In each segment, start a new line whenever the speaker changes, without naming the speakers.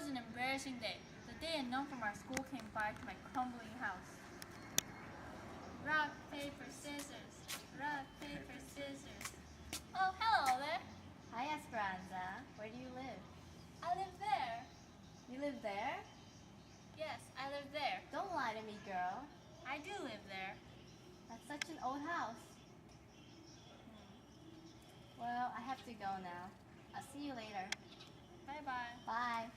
was an embarrassing day. The day a gnome from our school came by to my crumbling house. Rock, paper, scissors. Rock, paper, scissors. Oh, hello there.
Hi, Esperanza. Where do you live?
I live there.
You live there?
Yes, I live there.
Don't lie to me, girl.
I do live there.
That's such an old house. Well, I have to go now. I'll see you later.
Bye-bye.
Bye.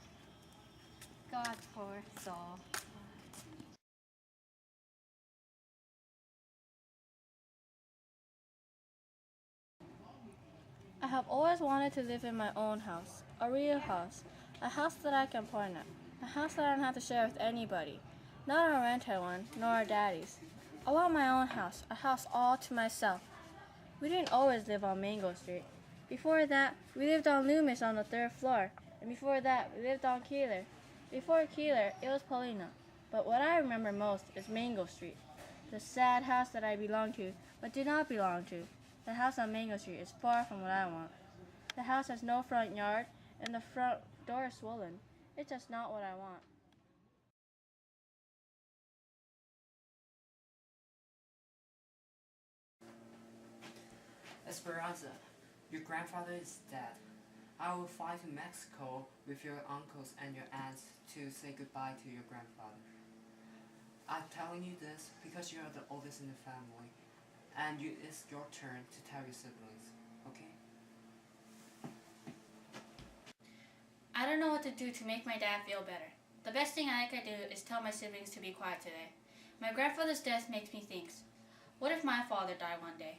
God, poor soul.
I have always wanted to live in my own house, a real house, a house that I can point at, a house that I don't have to share with anybody, not a rented one, nor a daddy's. I want my own house, a house all to myself. We didn't always live on Mango Street. Before that, we lived on Loomis on the 3rd floor, and before that, we lived on Keeler. Before Keeler, it was Paulina, but what I remember most is Mango Street, the sad house that I belonged to, but did not belong to. The house on Mango Street is far from what I want. The house has no front yard, and the front door is swollen. It's just not what I want.
Esperanza, your grandfather is dead. I will fly to Mexico with your uncles and your aunts to say goodbye to your grandfather. I'm telling you this because you are the oldest in the family, and it's your turn to tell your siblings, okay?
I don't know what to do to make my dad feel better. The best thing I could do is tell my siblings to be quiet today. My grandfather's death makes me think. What if my father died one day?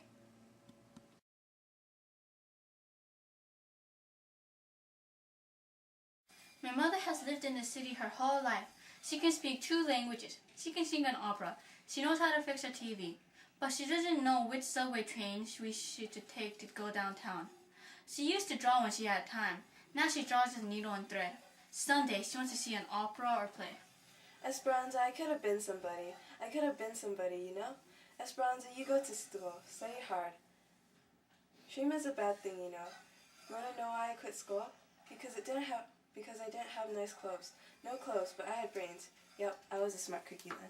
My mother has lived in the city her whole life. She can speak 2 languages. She can sing an opera. She knows how to fix a TV. But she doesn't know which subway train we should take to go downtown. She used to draw when she had time. Now she draws with a needle and thread. Someday she wants to see an opera or play.
Esperanza, I could have been somebody. I could have been somebody, you know? Esperanza, you go to school. Study hard. Shame is a bad thing, you know. You want to know why I quit school? Because I didn't have nice clothes. No clothes, but I had brains. Yep, I was a smart cookie then.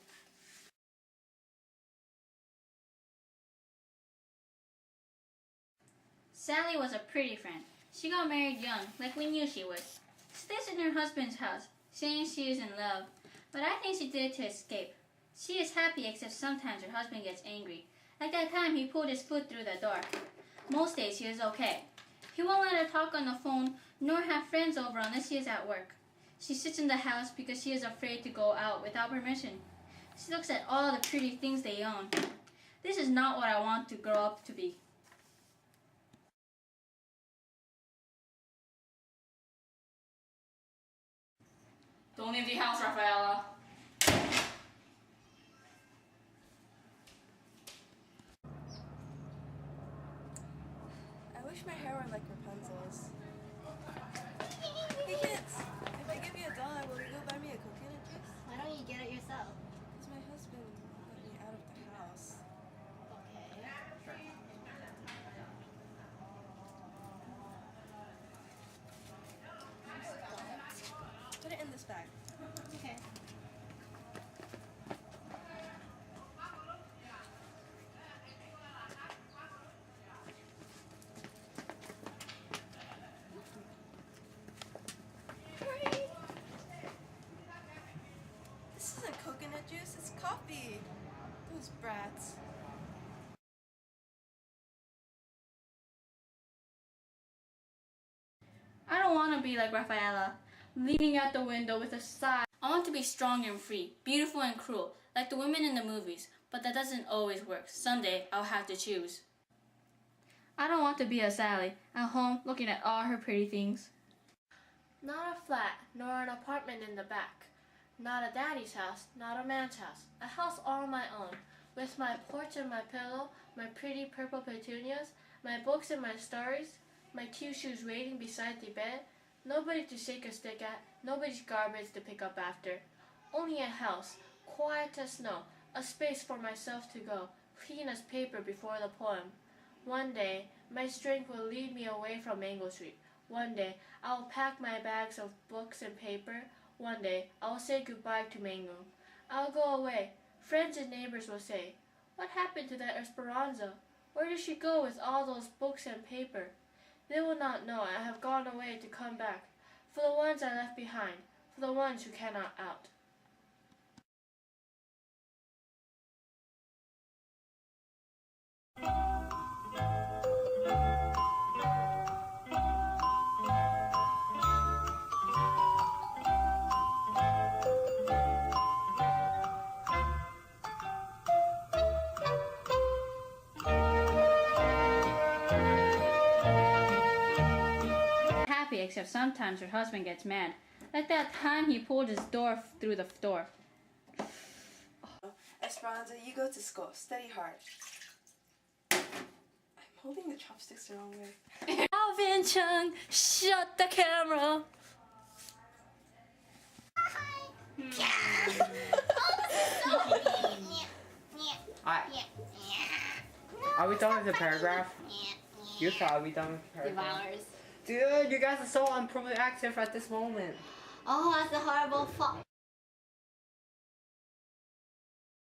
Sally was a pretty friend. She got married young, like we knew she would. She stays in her husband's house, saying she is in love. But I think she did it to escape. She is happy except sometimes her husband gets angry. Like that time he pulled his foot through the door. Most days he is okay. He won't let her talk on the phone, nor have friends over unless she is at work. She sits in the house because she is afraid to go out without permission. She looks at all the pretty things they own. This is not what I want to grow up to be. Don't leave the house, Rafaela.
I wish my hair were like Rapunzel's. Hey kids, if I give you $1, will you go buy me a coconut juice?
Why don't you get it yourself?
Because my husband let me out of the house.
Okay.
Put it in this bag.
Okay.
This isn't coconut juice, it's coffee. Those brats.
I don't want to be like Rafaela, leaning out the window with a sigh. I want to be strong and free, beautiful and cruel, like the women in the movies, but that doesn't always work. Someday I'll have to choose. I don't want to be a Sally, at home looking at all her pretty things. Not a flat, nor an apartment in the back. Not a daddy's house, not a man's house. A house all my own, with my porch and my pillow, my pretty purple petunias, my books and my stories, my 2 shoes waiting beside the bed, nobody to shake a stick at, nobody's garbage to pick up after. Only a house, quiet as snow, a space for myself to go, clean as paper before the poem. One day, my strength will lead me away from Mango Street.
One day, I will pack my bags of books and paper. One day, I will say goodbye to Mango. I will go away. Friends and neighbors will say, "What happened to that Esperanza? Where did she go with all those books and paper?" They will not know I have gone away to come back, for the ones I left behind, for the ones who cannot out.
Happy, except sometimes her husband gets mad. Like that time he pulled his door through the door.
Esperanza, you go to school. Study hard. I'm holding the chopsticks the wrong way.
Alvin Chung, shut the camera.
Are we done with the paragraph? You thought are we done with the paragraph?
Devours.
Dude, you guys are so unproactive at this moment.
Oh, that's a horrible fault.